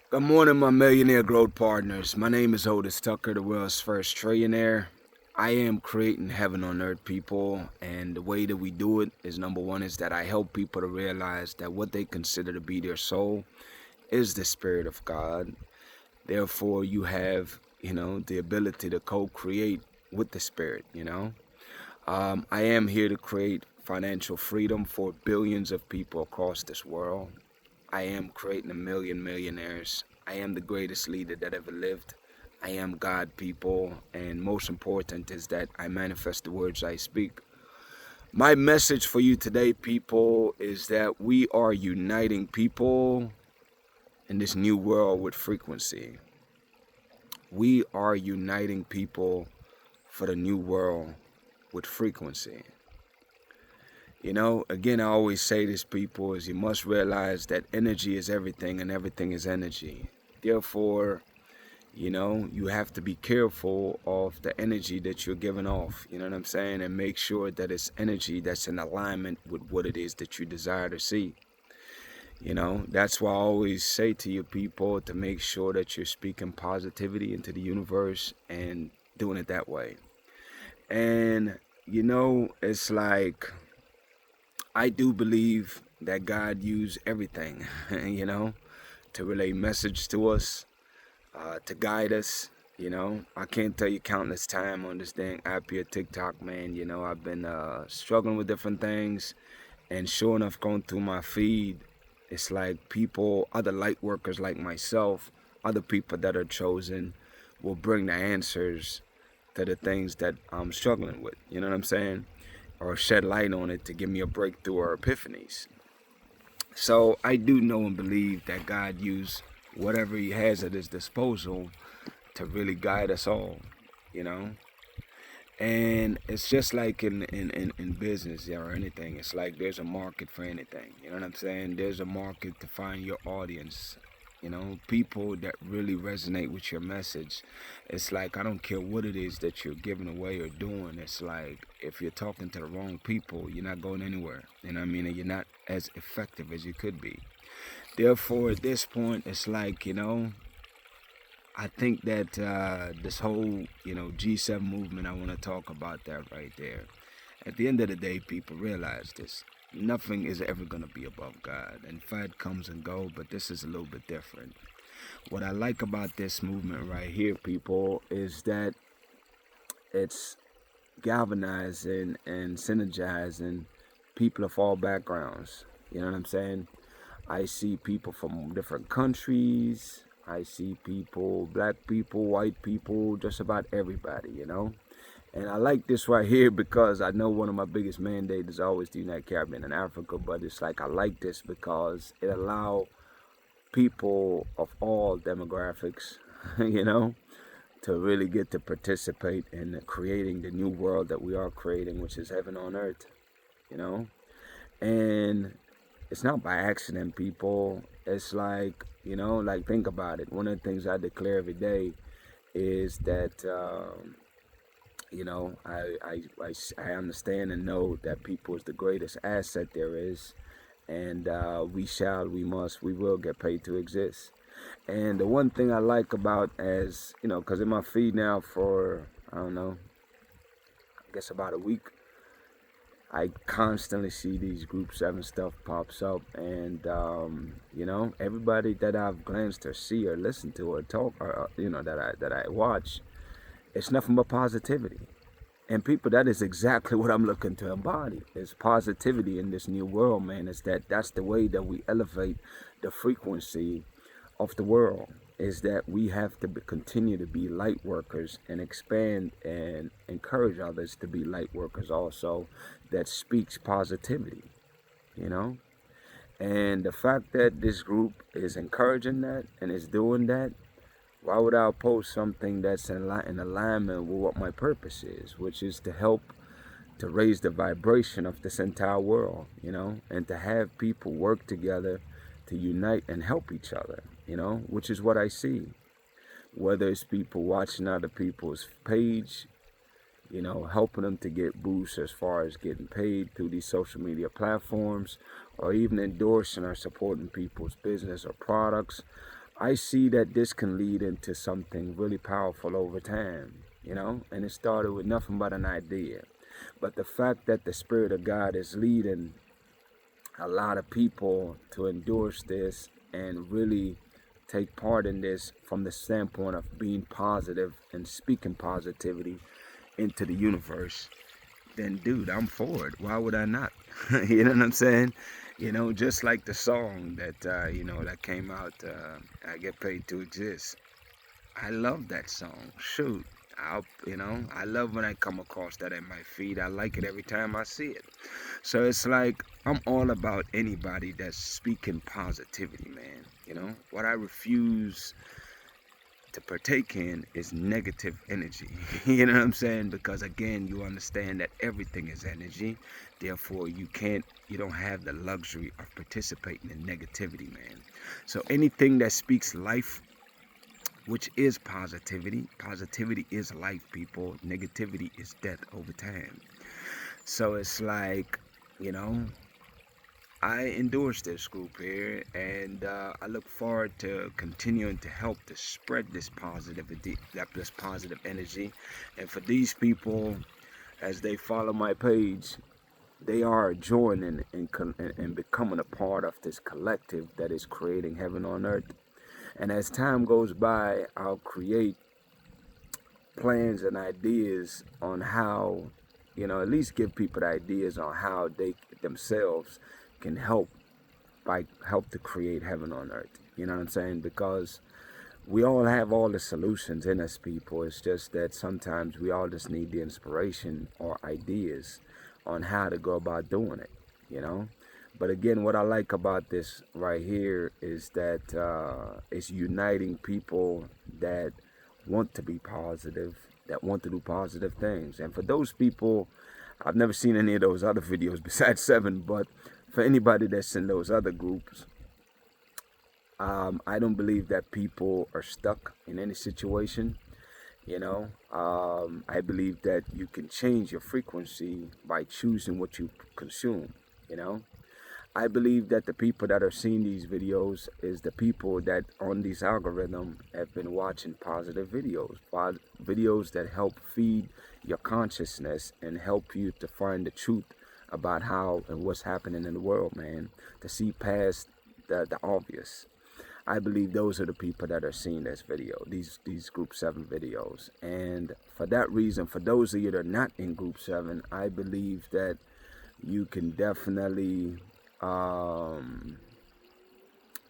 Good morning, my millionaire growth partners. My name is Otis Tucker, the world's first trillionaire. I am creating heaven on earth, people, and the way that we do it is number one is that I help people to realize that what they consider to be their soul is the spirit of God. Therefore, you have, the ability to co-create with the spirit. I am here to create financial freedom for billions of people across this world. I am creating a million millionaires. I am the greatest leader that ever lived. I am God, people, and most important is that I manifest the words I speak. My message for you today, people, is that we are uniting people in this new world with frequency. We are uniting people for the new world with frequency. Again, I always say this, people, is you must realize that energy is everything and everything is energy. Therefore, you have to be careful of the energy that you're giving off, you know what I'm saying? And make sure that it's energy that's in alignment with what it is that you desire to see. That's why I always say to you people to make sure that you're speaking positivity into the universe and doing it that way. And, it's like, I do believe that God used everything, to relay message to us, to guide us. I can't tell you countless time on this dang app here, TikTok, man. I've been struggling with different things, and sure enough, going through my feed, it's like people, other light workers like myself, other people that are chosen, will bring the answers to the things that I'm struggling with. You know what I'm saying? Or shed light on it to give me a breakthrough or epiphanies. So I do know and believe that God used whatever He has at His disposal to really guide us all, you know. And it's just like in business or anything. It's like there's a market for anything. You know what I'm saying? There's a market to find your audience. People that really resonate with your message. It's like I don't care what it is that you're giving away or doing. It's like if you're talking to the wrong people, you're not going anywhere. You know what I mean? And you're not as effective as you could be. Therefore, at this point, it's like, I think that this whole, G7 movement, I want to talk about that right there. At the end of the day, people realize this. Nothing is ever going to be above God. And fight comes and go, but this is a little bit different. What I like about this movement right here, people, is that it's galvanizing and synergizing people of all backgrounds. You know what I'm saying? I see people from different countries. I see people, black people, white people, just about everybody. And I like this right here because I know one of my biggest mandates is always the United Caribbean and Africa, but it's like I like this because it allows people of all demographics, you know, to really get to participate in creating the new world that we are creating, which is heaven on earth, you know. And it's not by accident, people. It's like, like think about it. One of the things I declare every day is that, I understand and know that people is the greatest asset there is. And we must, we will get paid to exist. And the one thing I like about as, because in my feed now for, I don't know, I guess about a week, I constantly see these Group 7 stuff pops up, and everybody that I've glanced or see or listened to or talk or that I watch, it's nothing but positivity. And people, that is exactly what I'm looking to embody. Is positivity in this new world, man. That's the way that we elevate the frequency of the world. Is that we have to continue to be light workers and expand and encourage others to be light workers also, that speaks positivity, you know. And the fact that this group is encouraging that and is doing that, why would I oppose something that's in alignment with what my purpose is, which is to help to raise the vibration of this entire world, and to have people work together to unite and help each other, which is what I see. Whether it's people watching other people's page, helping them to get boosts as far as getting paid through these social media platforms, or even endorsing or supporting people's business or products, I see that this can lead into something really powerful over time, you know, and it started with nothing but an idea. But the fact that the Spirit of God is leading a lot of people to endorse this and really take part in this from the standpoint of being positive and speaking positivity into the universe, then dude, I'm for it. Why would I not? You know what I'm saying? You know, just like the song that that came out, I Get Paid to Exist. I love that song. Shoot. I love when I come across that in my feed. I like it every time I see it. So it's like I'm all about anybody that's speaking positivity, man. You know, what I refuse to partake in is negative energy. You know what I'm saying? Because again, you understand that everything is energy. Therefore, you don't have the luxury of participating in negativity, man. So anything that speaks life, which is positivity, positivity is life, people. Negativity is death over time. So it's like, you know, I endorse this group here, and I look forward to continuing to help to spread this positivity, this positive energy. And for these people, as they follow my page, they are joining and becoming a part of this collective that is creating heaven on earth. And as time goes by, I'll create plans and ideas on how, at least give people the ideas on how they themselves can help to create heaven on earth. You know what I'm saying? Because we all have all the solutions in us, people. It's just that sometimes we all just need the inspiration or ideas on how to go about doing it, you know? But again, what I like about this right here is that it's uniting people that want to be positive, that want to do positive things. And for those people, I've never seen any of those other videos besides 7, but for anybody that's in those other groups, I don't believe that people are stuck in any situation. I believe that you can change your frequency by choosing what you consume. you know. I believe that the people that are seeing these videos is the people that on these algorithms have been watching positive videos that help feed your consciousness and help you to find the truth about how and what's happening in the world, man, to see past the obvious. I believe those are the people that are seeing this video, these Group 7 videos. And for that reason, for those of you that are not in Group 7, I believe that you can definitely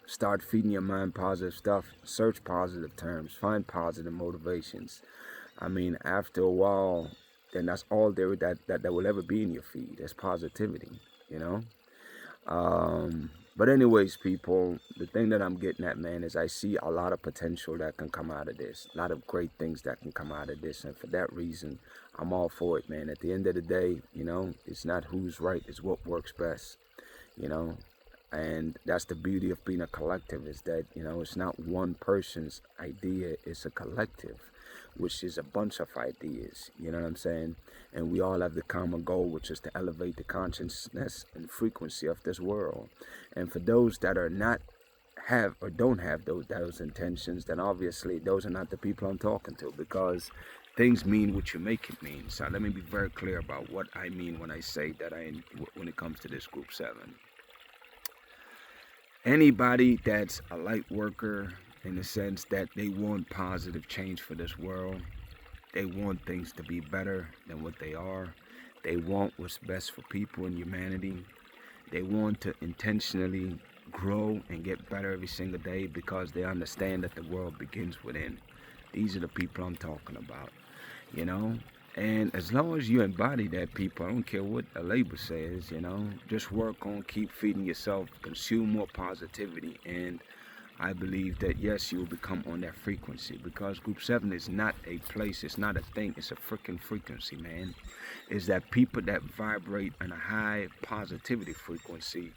start feeding your mind positive stuff, search positive terms, find positive motivations. I mean, after a while, then that's all there that will ever be in your feed. That's positivity, you know? But anyways, people, the thing that I'm getting at, man, is I see a lot of potential that can come out of this. A lot of great things that can come out of this. And for that reason, I'm all for it, man. At the end of the day, it's not who's right, it's what works best, you know. And that's the beauty of being a collective, is that, it's not one person's idea, it's a collective, which is a bunch of ideas, you know what I'm saying? And we all have the common goal, which is to elevate the consciousness and frequency of this world. And for those that are not have or don't have those intentions, then obviously those are not the people I'm talking to, because things mean what you make it mean. So let me be very clear about what I mean when I say that when it comes to this Group 7. Anybody that's a light worker, in the sense that they want positive change for this world, they want things to be better than what they are, they want what's best for people and humanity, they want to intentionally grow and get better every single day because they understand that the world begins within. These are the people I'm talking about, you know. And as long as you embody that, people, I don't care what a label says, just work on, keep feeding yourself, consume more positivity. And I believe that, yes, you will become on that frequency, because Group 7 is not a place, it's not a thing, it's a freaking frequency, man. It's that people that vibrate on a high positivity frequency,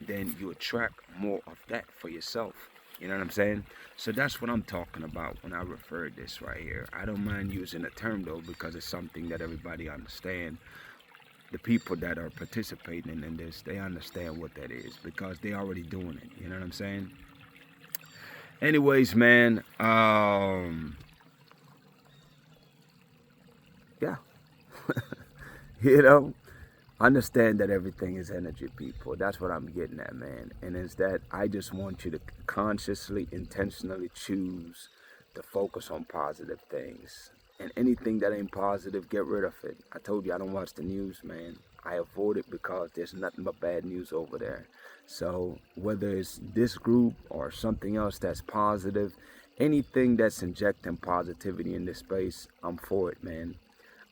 then you attract more of that for yourself. You know what I'm saying? So that's what I'm talking about when I refer to this right here. I don't mind using the term, though, because it's something that everybody understands. The people that are participating in this, they understand what that is because they already doing it. You know what I'm saying? Anyways, man, yeah, you know, understand that everything is energy, people. That's what I'm getting at, man. And it's that I just want you to consciously, intentionally choose to focus on positive things. And anything that ain't positive, get rid of it. I told you I don't watch the news, man. I avoid it because there's nothing but bad news over there. So whether it's this group or something else that's positive, anything that's injecting positivity in this space, I'm for it, man.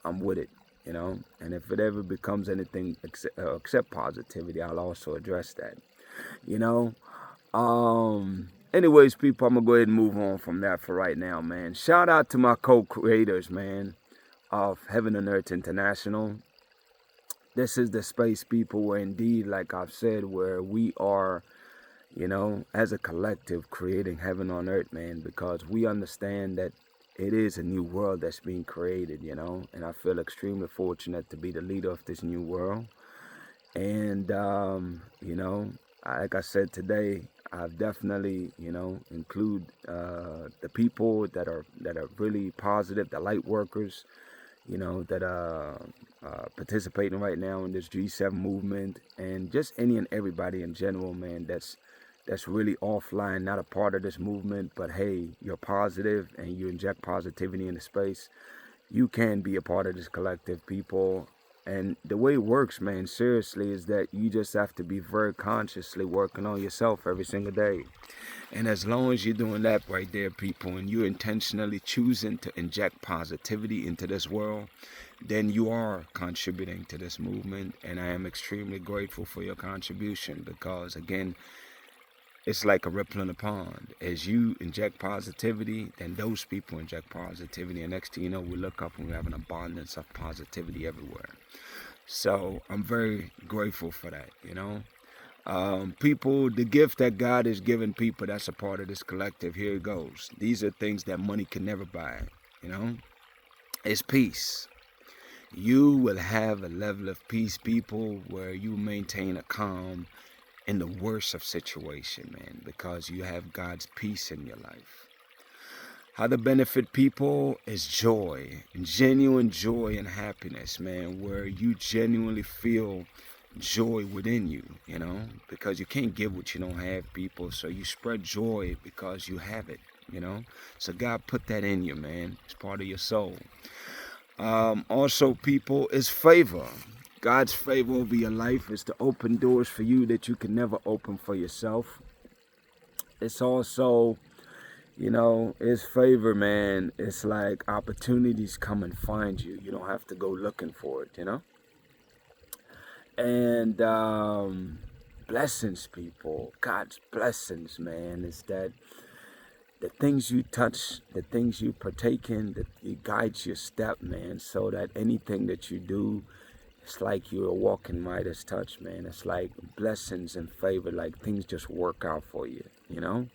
I'm with it, you know. And if it ever becomes anything except positivity, I'll also address that, you know. Anyways, people, I'm gonna go ahead and move on from that for right now, man. Shout out to my co-creators, man, of Heaven and Earth International. This is the space, people, where indeed, like I've said, where we are, you know, as a collective creating heaven on earth, man, because we understand that it is a new world that's being created, you know, and I feel extremely fortunate to be the leader of this new world. And, you know, like I said today, I've definitely, you know, include the people that are really positive, the light workers, you know, that are participating right now in this G7 movement, and just any and everybody in general, man, that's really offline, not a part of this movement, but hey, you're positive and you inject positivity into space. You can be a part of this collective, people. And the way it works, man, seriously, is that you just have to be very consciously working on yourself every single day. And as long as you're doing that right there, people, and you're intentionally choosing to inject positivity into this world, then you are contributing to this movement. And I am extremely grateful for your contribution because, again, it's like a ripple in a pond. As you inject positivity, then those people inject positivity. And next thing you know, we look up and we have an abundance of positivity everywhere. So I'm very grateful for that, you know. People, the gift that God has given people that's a part of this collective, here it goes. These are things that money can never buy, you know. It's peace. You will have a level of peace, people, where you maintain a calm in the worst of situation, man, because you have God's peace in your life. How to benefit people is joy, genuine joy and happiness, man, where you genuinely feel joy within you, you know, because you can't give what you don't have, people. So you spread joy because you have it, you know. So God put that in you, man. It's part of your soul. Also, people, is favor. God's favor over your life is to open doors for you that you can never open for yourself. It's also, you know, it's favor, man. It's like opportunities come and find you. You don't have to go looking for it, you know. And blessings, people. God's blessings, man, is that the things you touch, the things you partake in, that it guides your step, man, so that anything that you do, it's like you're walking Midas touch, man. It's like blessings and favor, like things just work out for you, you know?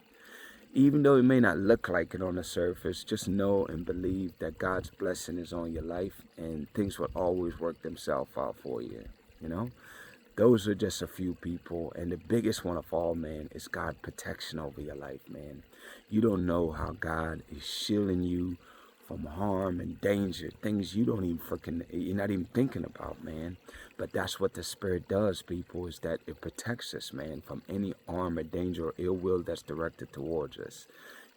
Even though it may not look like it on the surface, just know and believe that God's blessing is on your life and things will always work themselves out for you, you know? Those are just a few people. And the biggest one of all, man, is God's protection over your life, man. You don't know how God is shielding you from harm and danger, things you don't even you're not even thinking about, man. But that's what the Spirit does, people, is that it protects us, man, from any harm or danger or ill will that's directed towards us,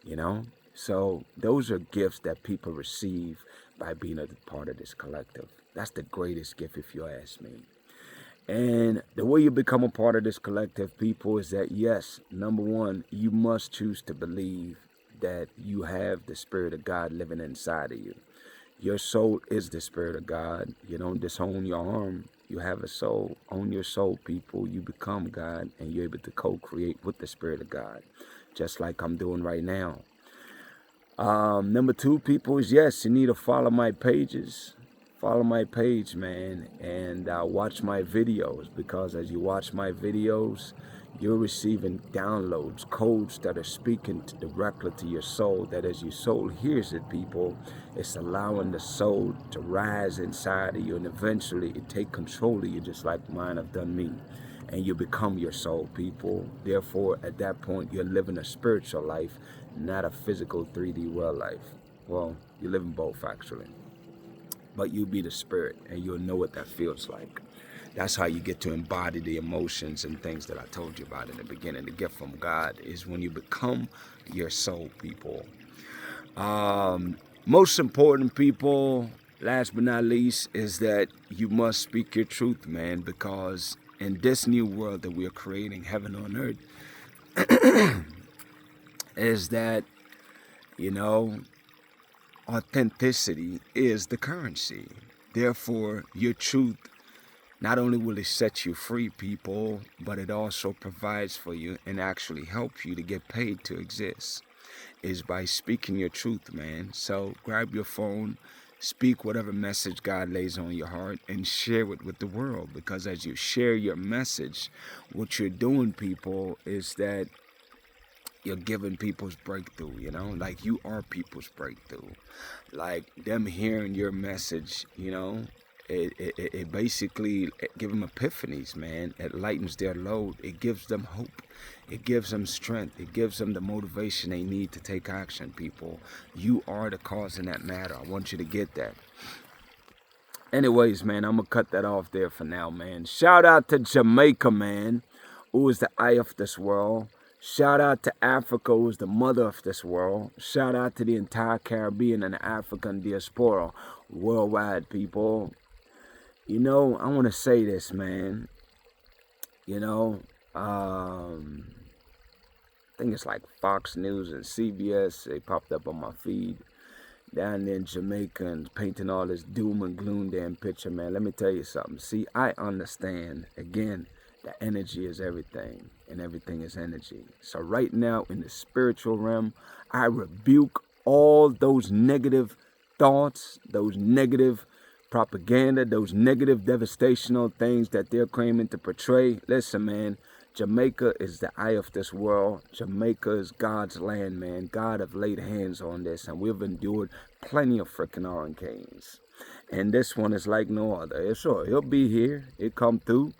you know? So those are gifts that people receive by being a part of this collective. That's the greatest gift, if you ask me. And the way you become a part of this collective, people, is that, yes, number one, you must choose to believe that you have the Spirit of God living inside of you. Your soul is the Spirit of God. You don't disown your arm. You have a soul. Own your soul, people. You become God, and you're able to co-create with the Spirit of God, just like I'm doing right now. Number two, people, is yes, you need to follow my pages. Follow my page, man, and watch my videos, because as you watch my videos, you're receiving downloads, codes that are speaking directly to your soul, that as your soul hears it, people, it's allowing the soul to rise inside of you, and eventually it take control of you, just like mine have done me. and you become your soul, people. Therefore, at that point, you're living a spiritual life, not a physical 3D world life. Well, you're living both, actually. But you be the spirit, and you'll know what that feels like. That's how you get to embody the emotions and things that I told you about in the beginning. The gift from God is when you become your soul, people. Most important, people, last but not least, is that you must speak your truth, man, because in this new world that we are creating, heaven on earth, is that, you know, authenticity is the currency. Therefore, your truth not only will it set you free, people, but it also provides for you and actually helps you to get paid to exist. Is by speaking your truth, man. So grab your phone, speak whatever message God lays on your heart, and share it with the world. Because as you share your message, what you're doing, people, is that you're giving people's breakthrough, you know, like you are people's breakthrough. Like them hearing your message, you know, it basically give them epiphanies, man. It lightens their load. It gives them hope. It gives them strength. It gives them the motivation they need to take action, people. You are the cause in that matter. I want you to get that. Anyways, man, I'm going to cut that off there for now, man. Shout out to Jamaica, man, who is the eye of this world. Shout out to Africa, who is the mother of this world. Shout out to the entire Caribbean and the African diaspora worldwide, people. You know, I want to say this, man. You know, I think it's like Fox News and CBS. They popped up on my feed down there in Jamaica and painting all this doom and gloom damn picture, man. Let me tell you something. See, I understand, again, that energy is everything, and everything is energy. So right now, in the spiritual realm, I rebuke all those negative thoughts, those negative propaganda, those negative devastational things that they're claiming to portray. Listen, man, Jamaica is the eye of this world. Jamaica is God's land, man. God have laid hands on this, and we've endured plenty of freaking hurricanes. And this one is like no other. It's sure, he'll be here. He'll come through.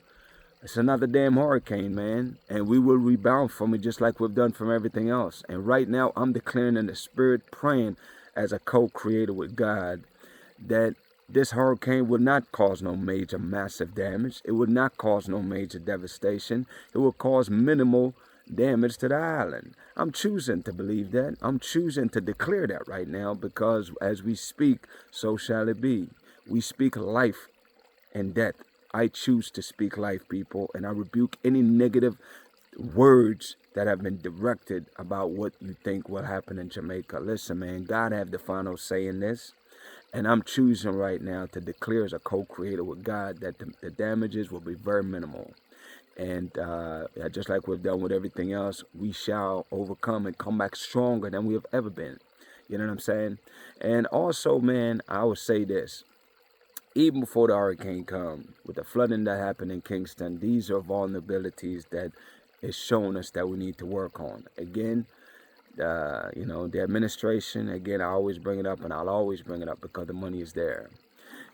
It's another damn hurricane, man. And we will rebound from it just like we've done from everything else. And right now, I'm declaring in the spirit, praying as a co-creator with God, that this hurricane would not cause no major massive damage. It would not cause no major devastation. It will cause minimal damage to the island. I'm choosing to believe that. I'm choosing to declare that right now, because as we speak, so shall it be. We speak life and death. I choose to speak life, people, and I rebuke any negative words that have been directed about what you think will happen in Jamaica. Listen, man, God have the final say in this. And I'm choosing right now to declare as a co-creator with God that the damages will be very minimal. And just like we've done with everything else, we shall overcome and come back stronger than we have ever been. You know what I'm saying? And also, man, I would say this. Even before the hurricane come, with the flooding that happened in Kingston, these are vulnerabilities that is showing us that we need to work on. Again, you know, the administration, again, I always bring it up, and I'll always bring it up because the money is there.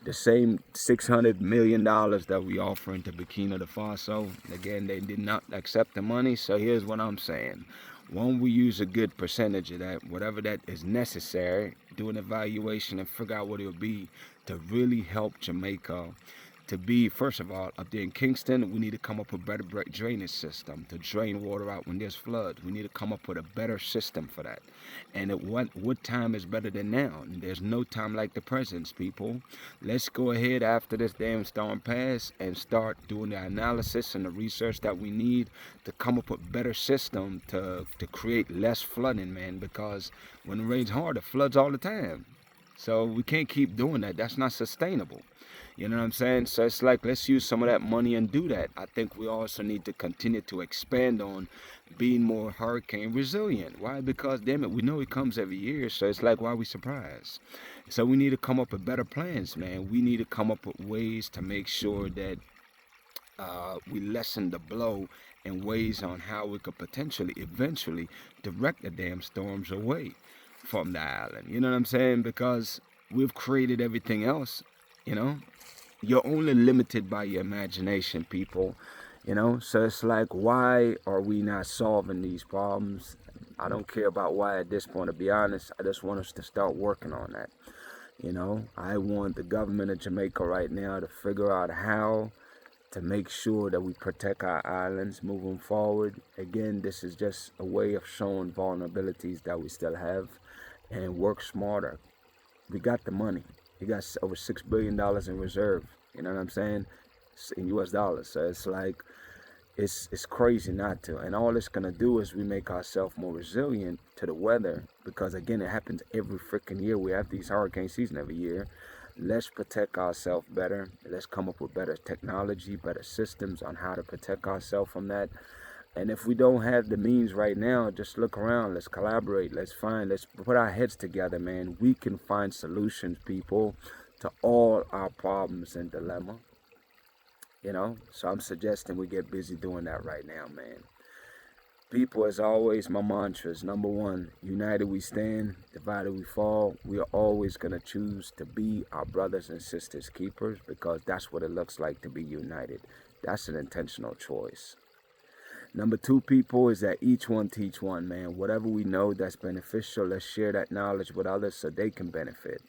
The same $600 million that we offering to Burkina Faso, again, they did not accept the money. So here's what I'm saying. When we use a good percentage of that, whatever that is necessary, do an evaluation and figure out what it will be to really help Jamaica to be, first of all, up there in Kingston, we need to come up with a better drainage system to drain water out when there's floods. We need to come up with a better system for that. And what time is better than now? There's no time like the present, people. Let's go ahead after this damn storm pass and start doing the analysis and the research that we need to come up with a better system to create less flooding, man, because when it rains hard, it floods all the time. So we can't keep doing that. That's not sustainable. You know what I'm saying? So it's like, let's use some of that money and do that. I think we also need to continue to expand on being more hurricane resilient. Why? Because, damn it, we know it comes every year. So it's like, why are we surprised? So we need to come up with better plans, man. We need to come up with ways to make sure that we lessen the blow and ways on how we could potentially, eventually, direct the damn storms away from the island. You know what I'm saying? Because we've created everything else, you know? You're only limited by your imagination, people. You know, so it's like, why are we not solving these problems? I don't care about why at this point, to be honest. I just want us to start working on that. You know, I want the government of Jamaica right now to figure out how to make sure that we protect our islands moving forward. Again, this is just a way of showing vulnerabilities that we still have, and work smarter. We got the money. We got over $6 billion in reserve. You know what I'm saying? In US dollars. So it's like, it's crazy not to. And all it's gonna do is we make ourselves more resilient to the weather, because again, it happens every freaking year. We have these hurricane season every year. Let's protect ourselves better. Let's come up with better technology, better systems on how to protect ourselves from that. And if we don't have the means right now, just look around. Let's collaborate. Let's put our heads together, man. We can find solutions, people, to all our problems and dilemma. You know, so I'm suggesting we get busy doing that right now, man. People, as always, my mantra is number one: united we stand, divided we fall. We are always going to choose to be our brothers and sisters keepers, because that's what it looks like to be united. That's an intentional choice. Number two, people, is that each one teach one, man. Whatever we know that's beneficial, let's share that knowledge with others so they can benefit.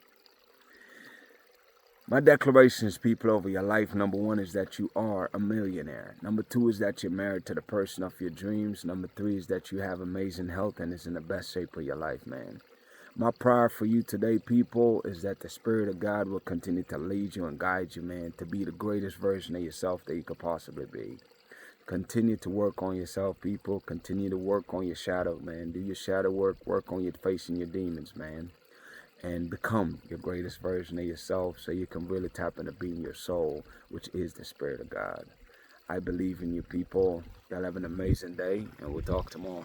My declarations, people, over your life: number one is that you are a millionaire. Number two is that you're married to the person of your dreams. Number three is that you have amazing health and is in the best shape of your life, man. My prayer for you today, people, is that the Spirit of God will continue to lead you and guide you, man, to be the greatest version of yourself that you could possibly be. Continue to work on yourself, people. Continue to work on your shadow, man. Do your shadow work. Work on your facing your demons, man. And become your greatest version of yourself, so you can really tap into being your soul, which is the Spirit of God. I believe in you, people. Y'all have an amazing day, and we'll talk tomorrow.